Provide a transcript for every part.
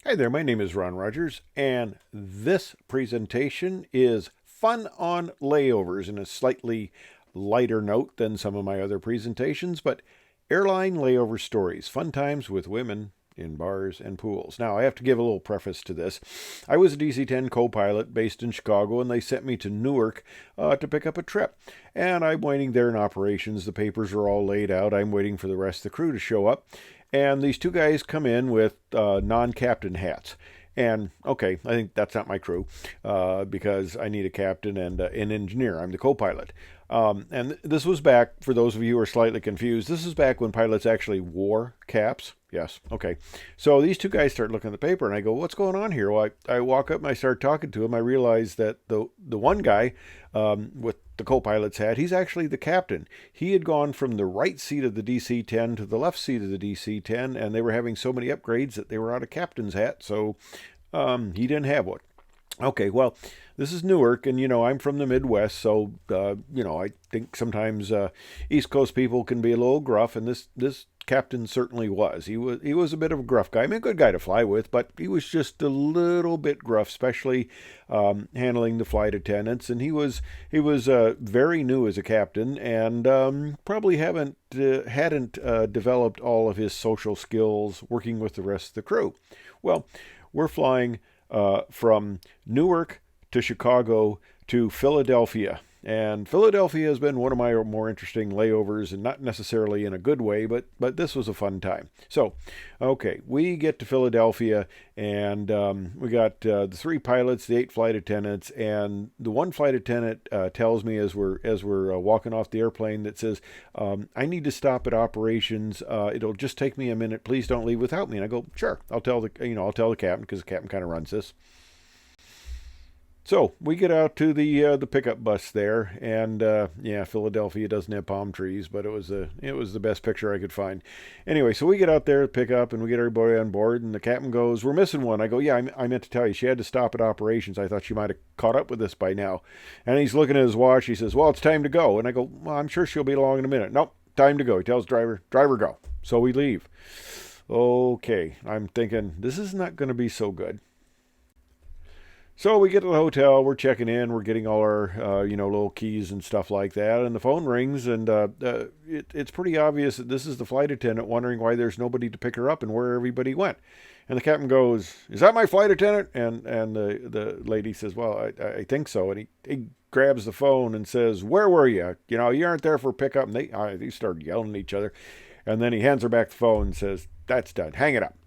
Hi there, my name is Ron Rogers, and this presentation is fun on layovers in a slightly lighter note than some of my other presentations, but airline layover stories, fun times with women in bars and pools. Now, I have to give a little preface to this. I was a DC-10 co-pilot based in Chicago, and they sent me to Newark to pick up a trip. And I'm waiting there in operations. The papers are all laid out. I'm waiting for the rest of the crew to show up. And these two guys come in with non-captain hats. And okay, I think that's not my crew because I need a captain and an engineer. I'm the co-pilot. And this was back, for those of you who are slightly confused, this is back when pilots actually wore caps. Yes, okay. So these two guys start looking at the paper, and I go, what's going on here? Well, I walk up and I start talking to him. I realize that the one guy with the co-pilot's hat, he's actually the captain. He had gone from the right seat of the DC-10 to the left seat of the DC-10, and they were having so many upgrades that they were out of captain's hat, so he didn't have one. Okay, well, this is Newark, and I'm from the Midwest, so I think sometimes East Coast people can be a little gruff, and this captain certainly was. He was a bit of a gruff guy. I mean, a good guy to fly with, but he was just a little bit gruff, especially handling the flight attendants. And he was very new as a captain, and probably hadn't developed all of his social skills working with the rest of the crew. Well, we're flying from Newark to Chicago to Philadelphia. And Philadelphia has been one of my more interesting layovers, and not necessarily in a good way, but this was a fun time. So, okay, we get to Philadelphia, and we got the three pilots, the 8 flight attendants, and the one flight attendant tells me as we're walking off the airplane that says, "I need to stop at operations. It'll just take me a minute. Please don't leave without me." And I go, "Sure, I'll tell the captain because the captain kind of runs this." So we get out to the pickup bus there, and yeah, Philadelphia doesn't have palm trees, but it was the best picture I could find. Anyway, so we get out there to pick up, and we get everybody on board, and the captain goes, "We're missing one." I go, "Yeah, I meant to tell you, she had to stop at operations. I thought she might have caught up with us by now." And he's looking at his watch. He says, "Well, it's time to go." And I go, "Well, I'm sure she'll be along in a minute." "Nope, time to go." He tells driver, "Go." So we leave. Okay, I'm thinking this is not going to be so good. So we get to the hotel, we're checking in, we're getting all our, little keys and stuff like that, and the phone rings, and it's pretty obvious that this is the flight attendant wondering why there's nobody to pick her up and where everybody went. And the captain goes, "Is that my flight attendant?" And the lady says, "Well, I think so." And he grabs the phone and says, "Where were you? You aren't there for pickup." And they started yelling at each other. And then he hands her back the phone and says, "That's done. Hang it up."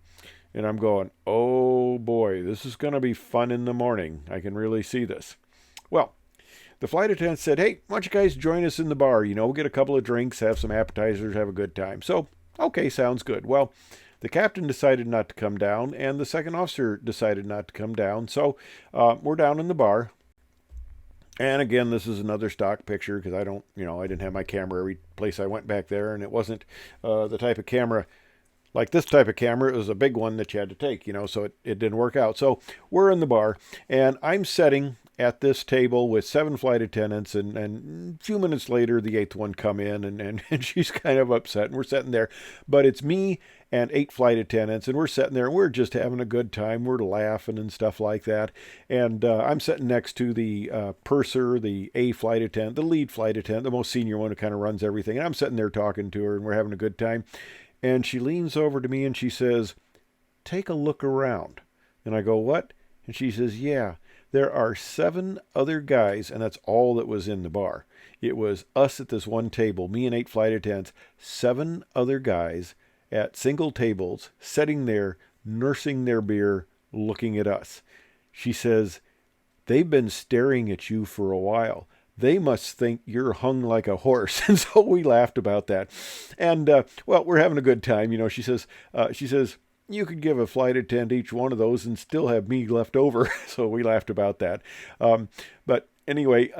And I'm going, oh boy, this is going to be fun in the morning. I can really see this. Well, the flight attendant said, "Hey, why don't you guys join us in the bar? We'll get a couple of drinks, have some appetizers, have a good time." So, okay, sounds good. Well, the captain decided not to come down, and the second officer decided not to come down. So we're down in the bar. And again, this is another stock picture because I didn't have my camera every place I went back there, and it wasn't the type of camera like this type of camera. It was a big one that you had to take, so it didn't work out. So we're in the bar, and I'm sitting at this table with 7 flight attendants, and a few minutes later, the 8th one come in, and she's kind of upset, and we're sitting there. But it's me and 8 flight attendants, and we're sitting there, and we're just having a good time. We're laughing and stuff like that. And I'm sitting next to the purser, the A flight attendant, the lead flight attendant, the most senior one who kind of runs everything. And I'm sitting there talking to her, and we're having a good time. And she leans over to me and she says, "Take a look around." And I go, "What?" And she says, "Yeah, there are 7 other guys," and that's all that was in the bar. It was us at this one table, me and 8 flight attendants, 7 other guys at single tables, sitting there, nursing their beer, looking at us. She says, "They've been staring at you for a while. They must think you're hung like a horse." And so we laughed about that. And, well, we're having a good time. She says, "You could give a flight attendant each one of those and still have me left over." So we laughed about that. But anyway,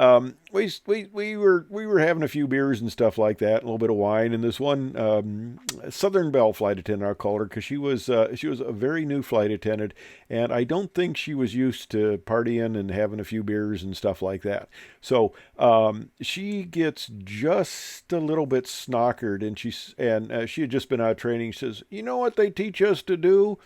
we were having a few beers and stuff like that, a little bit of wine, and this one Southern Belle flight attendant, I'll call her, because she was a very new flight attendant, and I don't think she was used to partying and having a few beers and stuff like that. So she gets just a little bit snockered, and she had just been out of training. She says, "You know what they teach us to do?"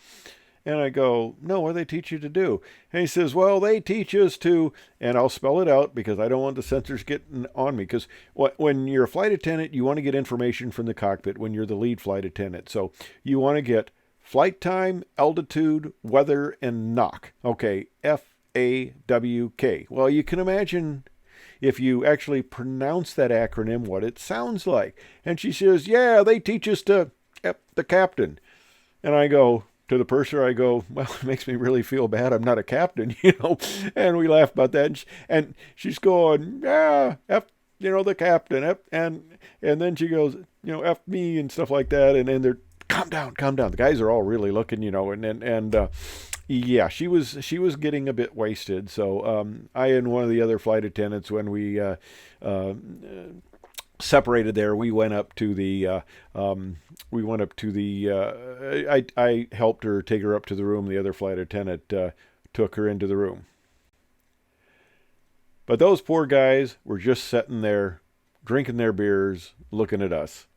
And I go, no, what do they teach you to do? And he says, well, they teach us to, and I'll spell it out because I don't want the censors getting on me. Because when you're a flight attendant, you want to get information from the cockpit when you're the lead flight attendant. So you want to get flight time, altitude, weather, and knock. Okay, FAWK. Well, you can imagine if you actually pronounce that acronym, what it sounds like. And she says, yeah, they teach us to F the captain. And I go, to the purser, I go, well, it makes me really feel bad. I'm not a captain, you know. And we laugh about that. And she's going, yeah, F, you know, the captain. F, and then she goes, you know, F me and stuff like that. And they're, calm down, calm down. The guys are all really looking, you know. Yeah, she was getting a bit wasted. So I and one of the other flight attendants, when we separated there, we went up to the I helped her take her up to the room. The other flight attendant took her into the room. But those poor guys were just sitting there drinking their beers, looking at us.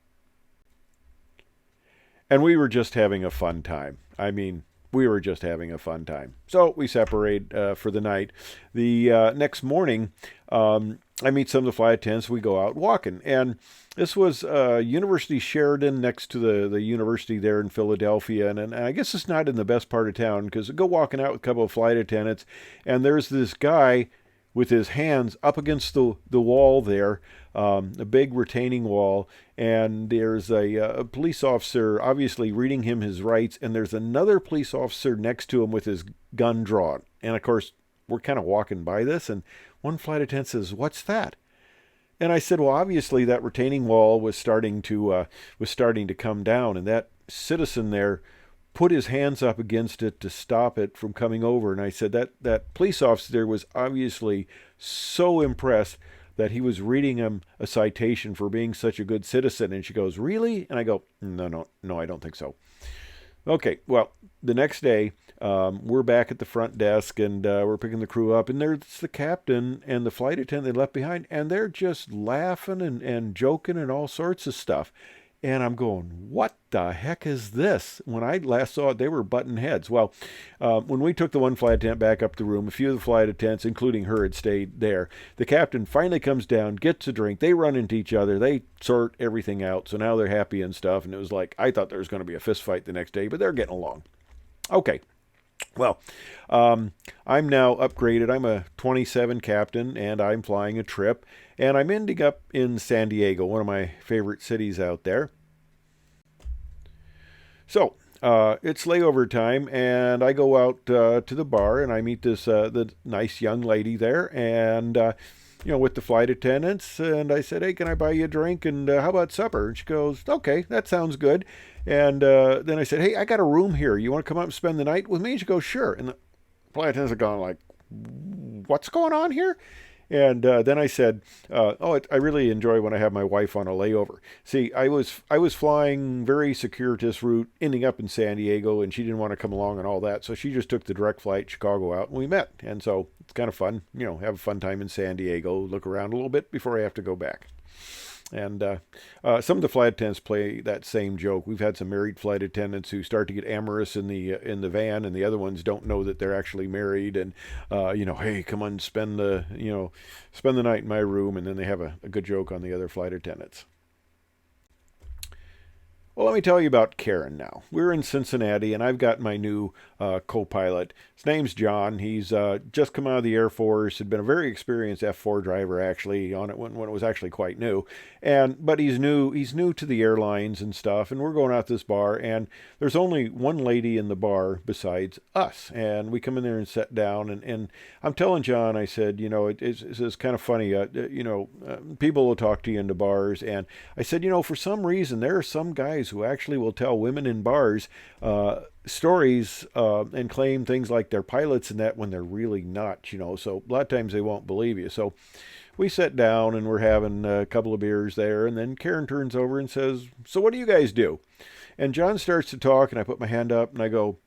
And we were just having a fun time. I mean, we were just having a fun time. So we separate for the night. The next morning, I meet some of the flight attendants. We go out walking. And this was University Sheridan next to the university there in Philadelphia. And I guess it's not in the best part of town because I go walking out with a couple of flight attendants. And there's this guy with his hands up against the wall there, a big retaining wall, and there's a police officer obviously reading him his rights, and there's another police officer next to him with his gun drawn. And of course, we're kind of walking by this, and one flight attendant says, "What's that?" And I said, "Well, obviously that retaining wall was starting to come down, and that citizen there put his hands up against it to stop it from coming over." And I said that police officer there was obviously so impressed that he was reading him a citation for being such a good citizen. And she goes, "Really?" And I go, No, I don't think so." Okay, well, the next day, we're back at the front desk, and we're picking the crew up, and there's the captain and the flight attendant they left behind, and they're just laughing and joking and all sorts of stuff. And I'm going, what the heck is this? When I last saw it, they were butting heads. Well, when we took the one flight attendant back up the room, a few of the flight attendants, including her, had stayed there. The captain finally comes down, gets a drink. They run into each other. They sort everything out. So now they're happy and stuff. And it was like, I thought there was going to be a fist fight the next day, but they're getting along. Okay. Well, I'm now upgraded. I'm a 27 captain, and I'm flying a trip. And I'm ending up in San Diego, one of my favorite cities out there. So it's layover time, and I go out to the bar, and I meet the nice young lady there, and with the flight attendants. And I said, "Hey, can I buy you a drink? And how about supper?" And she goes, "Okay, that sounds good." And then I said, "Hey, I got a room here. You want to come up and spend the night with me?" And she goes, "Sure." And the flight attendants are going like, "What's going on here?" And then I said, I really enjoy when I have my wife on a layover. See, I was flying very circuitous route, ending up in San Diego, and she didn't want to come along and all that. So she just took the direct flight Chicago out, and we met. And so it's kind of fun, have a fun time in San Diego, look around a little bit before I have to go back. And some of the flight attendants play that same joke. We've had some married flight attendants who start to get amorous in the van, and the other ones don't know that they're actually married. And hey, come on, spend the night in my room, and then they have a good joke on the other flight attendants. Well, let me tell you about Karen now. We're in Cincinnati, and I've got my new co-pilot. His name's John. He's just come out of the Air Force. Had been a very experienced F4 driver, actually, on it when it was actually quite new. But he's new. He's new to the airlines and stuff. And we're going out to this bar, and there's only one lady in the bar besides us. And we come in there and sit down, and I'm telling John, I said, it's kind of funny. People will talk to you in the bars, and I said, for some reason there are some guys who actually will tell women in bars stories and claim things like they're pilots and that when they're really not, so a lot of times they won't believe you. So we sat down and we're having a couple of beers there, and then Karen turns over and says, "So what do you guys do?" And John starts to talk, and I put my hand up and I go,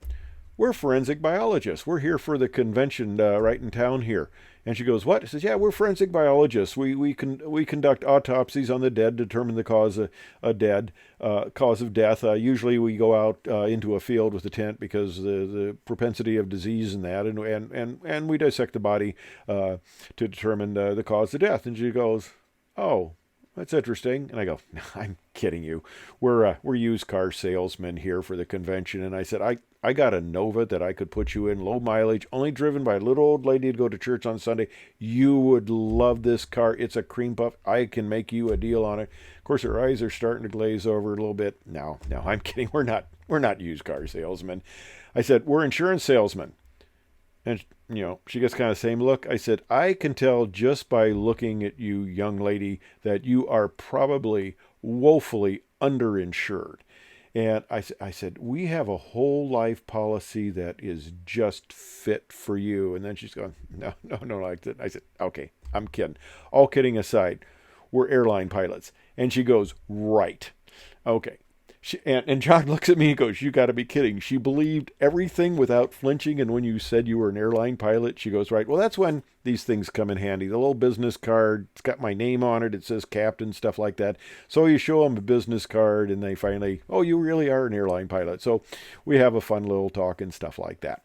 we're forensic biologists. We're here for the convention right in town here. And she goes, what? I says, yeah, we're forensic biologists. We conduct autopsies on the dead, determine the cause of death. Usually we go out into a field with a tent because the propensity of disease and that, and we dissect the body to determine the cause of death. And she goes, oh, that's interesting. And I go, I'm kidding you. We're used car salesmen here for the convention. And I said, I got a Nova that I could put you in, low mileage, only driven by a little old lady to go to church on Sunday. You would love this car. It's a cream puff. I can make you a deal on it. Of course, her eyes are starting to glaze over a little bit. No, I'm kidding. We're not used car salesmen. I said, we're insurance salesmen. And, she gets kind of the same look. I said, I can tell just by looking at you, young lady, that you are probably woefully underinsured. And I said, we have a whole life policy that is just fit for you. And then she's going, no, like that. I said, okay, I'm kidding. All kidding aside, we're airline pilots. And she goes, right. Okay. And John looks at me and goes, you got to be kidding. She believed everything without flinching. And when you said you were an airline pilot, she goes, right. Well, that's when these things come in handy. The little business card, it's got my name on it. It says captain, stuff like that. So you show them a business card and they finally, oh, you really are an airline pilot. So we have a fun little talk and stuff like that.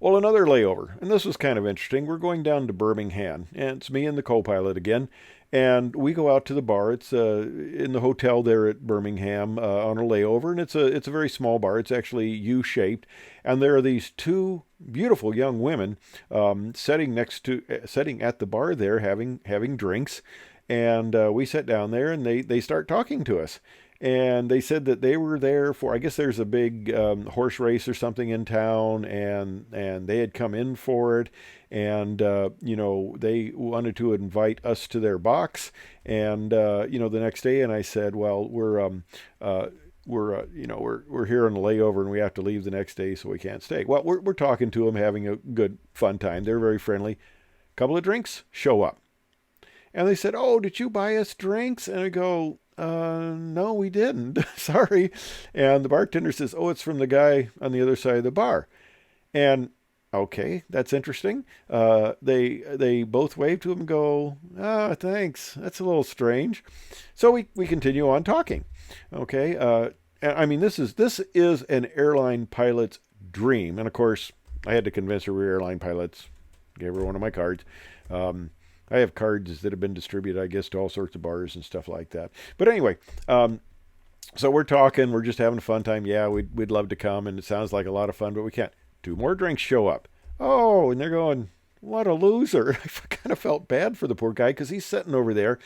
Well, another layover, and this was kind of interesting. We're going down to Birmingham, and it's me and the co-pilot again, and we go out to the bar. It's in the hotel there at Birmingham on a layover, and it's a very small bar. It's actually U-shaped, and there are these two beautiful young women sitting at the bar there having drinks, and we sat down there, and they start talking to us. And they said that they were there for, I guess there's a big horse race or something in town, and they had come in for it, and they wanted to invite us to their box, and the next day. And I said, well, we're here on the layover, and we have to leave the next day, so we can't stay. Well, we're talking to them, having a good fun time. They're very friendly. Couple of drinks, show up, and they said, oh, did you buy us drinks? And I go, no, we didn't. Sorry. And the bartender says, oh, it's from the guy on the other side of the bar. And okay, that's interesting. They both wave to him and go, thanks. That's a little strange. So we continue on talking. Okay. I mean, this is an airline pilot's dream. And of course, I had to convince her we're airline pilots. Gave her one of my cards. I have cards that have been distributed, I guess, to all sorts of bars and stuff like that. But anyway, so we're talking. We're just having a fun time. Yeah, we'd love to come, and it sounds like a lot of fun, but we can't. Two more drinks show up. Oh, and they're going, what a loser. I kind of felt bad for the poor guy because he's sitting over there.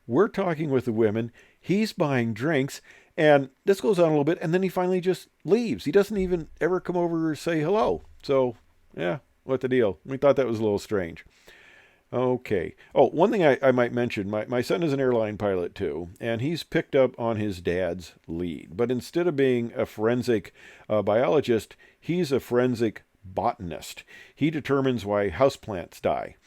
We're talking with the women. He's buying drinks, and this goes on a little bit, and then he finally just leaves. He doesn't even ever come over or say hello. So, yeah, what the deal? We thought that was a little strange. Okay. Oh, one thing I might mention, my son is an airline pilot too, and he's picked up on his dad's lead. But instead of being a forensic biologist, he's a forensic botanist. He determines why houseplants die.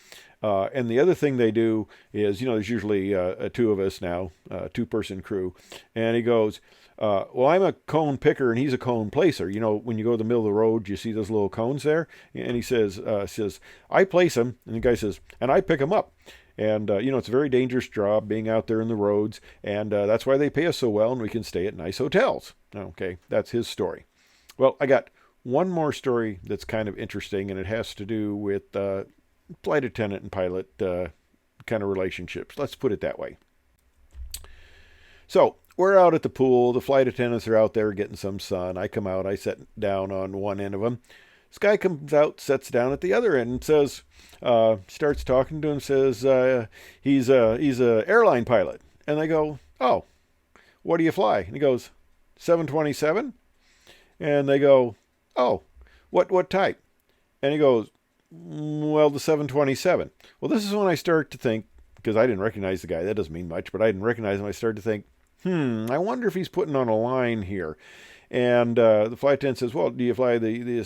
And the other thing they do is, there's usually two of us now, two-person crew, and he goes, well, I'm a cone picker and he's a cone placer. When you go to the middle of the road, you see those little cones there? And he says, I place them. And the guy says, and I pick them up. And, it's a very dangerous job being out there in the roads. And that's why they pay us so well and we can stay at nice hotels. Okay, that's his story. Well, I got one more story that's kind of interesting, and it has to do with flight attendant and pilot kind of relationships. Let's put it that way. So we're out at the pool. The flight attendants are out there getting some sun. I come out. I sit down on one end of them. This guy comes out, sits down at the other end, and says, starts talking to him, says he's a airline pilot. And they go, oh, what do you fly? And he goes, 727. And they go, oh, what type? And he goes, well, the 727. Well, this is when I start to think, because I didn't recognize the guy. That doesn't mean much, but I didn't recognize him. I started to think, I wonder if he's putting on a line here. And the flight attendant says, well, do you fly the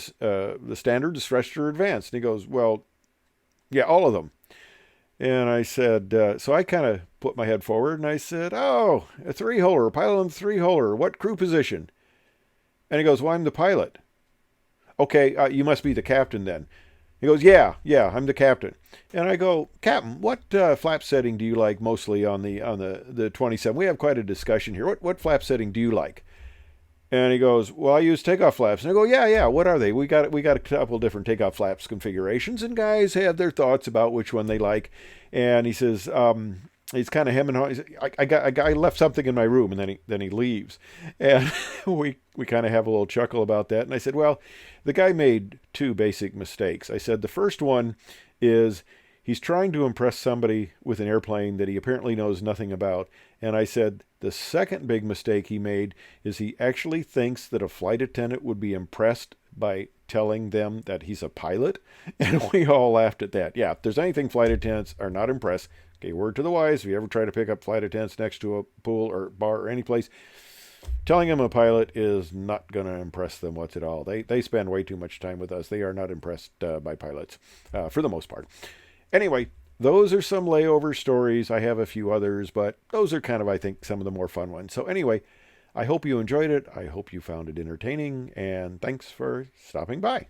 standard, the stretched, or advanced? And he goes, well, yeah, all of them. And I said, so I kind of put my head forward and I said, oh, a three-holer, pilot on the three-holer. What crew position? And he goes, well, I'm the pilot. Okay, you must be the captain then. He goes, yeah, I'm the captain. And I go, Captain, what flap setting do you like mostly on the 27? We have quite a discussion here. What flap setting do you like? And he goes, well, I use takeoff flaps. And I go, yeah. What are they? We got a couple different takeoff flaps configurations, and guys have their thoughts about which one they like. And he says, he's kind of hemming. I left something in my room, and then he leaves, and we kind of have a little chuckle about that. And I said, well, the guy made two basic mistakes. I said the first one is he's trying to impress somebody with an airplane that he apparently knows nothing about. And I said the second big mistake he made is he actually thinks that a flight attendant would be impressed by telling them that he's a pilot. And we all laughed at that. Yeah, if there's anything flight attendants are not impressed, okay, word to the wise, if you ever try to pick up flight attendants next to a pool or bar or any place, telling them a pilot is not going to impress them what's at all. They spend way too much time with us. They are not impressed by pilots for the most part. Anyway, those are some layover stories. I have a few others, but those are kind of, I think, some of the more fun ones. So anyway, I hope you enjoyed it. I hope you found it entertaining, and thanks for stopping by.